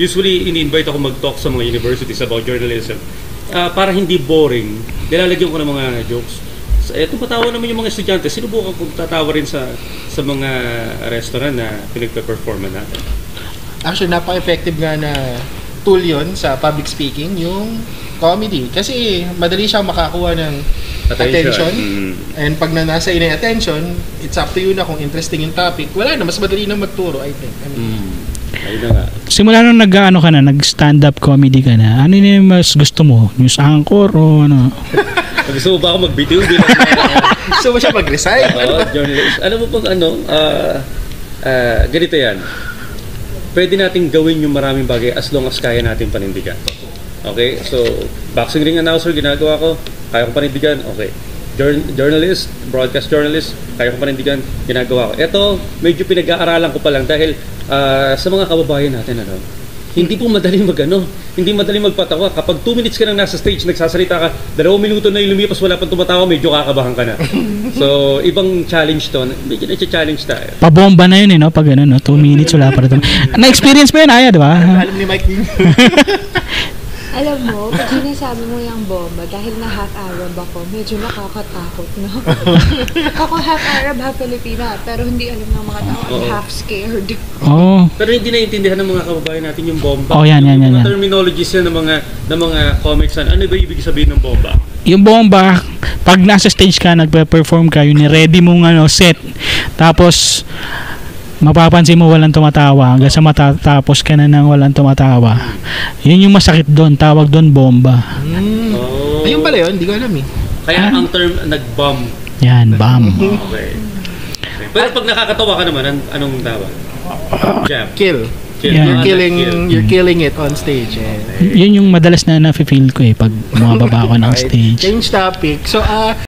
usually ini-invite ako mag-talk sa mga universities about journalism. Para hindi boring, nilalagyan ko ng mga jokes. Tumatawa naman yung mga estudyante. Sinubukan kong tatawa rin sa mga restaurant na pinagpe-performan natin. Actually, napaka-effective nga na tool yun sa public speaking, yung comedy. Kasi madali siyang makakuha ng attention. And pag nasa inay attention, it's up to you na kung interesting yung topic. Wala na, mas madali na magturo, I think. Ayun na nga. Simula nung nag-stand-up comedy ka na, ano yung mas gusto mo? News anchor o ano? Gusto mo ba ako mag-BTO? Gusto mo siya mag-resign? Oo, journalist. Alam mo pang ganito yan. Pwede natin gawin yung maraming bagay as long as kaya natin panindigan. Okay? So, boxing ring announcer, ginagawa ko, kaya ko panindigan, okay. Journalist, broadcast journalist, kaya ko panindigan, ginagawa ko. Ito, medyo pinag-aaralan ko pa lang dahil sa mga kababayan natin, hindi po madaling hindi madaling magpatawa. Kapag 2 minutes ka nang nasa stage, nagsasalita ka, 2 minuto na yung lumipas, wala pang tumatawa, medyo kakabahan ka na. So, ibang challenge to. Medyo na-challenge tayo. Pabomba na yun no? Pag 2 minutes, wala pa rin. Na-experience mo yun, Aya, di ba? Alam ni Mike din. Alam mo, pag sinasabi mo yung bomba, dahil na half-Arab ako, medyo nakakatakot, no? Ako half-Arab, half-Filipina, pero hindi alam ng mga tao, I'm half-scared. Pero hindi naiintindihan ng mga kababayan natin yung bomba. Yan. Yung terminologies yan ng mga comics. Ano ba ibig sabihin ng bomba? Yung bomba, pag nasa stage ka, nagpe-perform ka, yun ready mong set. Tapos, mapapansin mo walang tumatawa hanggang sa matatapos ka na nang walang tumatawa. Yun yung masakit doon, tawag doon bomba. Ayun pala yun, hindi ko alam Kaya ang term nag-bomb. Yan, bomb. Okay. Pero pag nakakatawa ka naman, anong tawag? Jam. Kill. Yeah. You're killing it on stage. Yun yung madalas na nafe-feel ko pag bumababa ako ng stage. Change topic. So,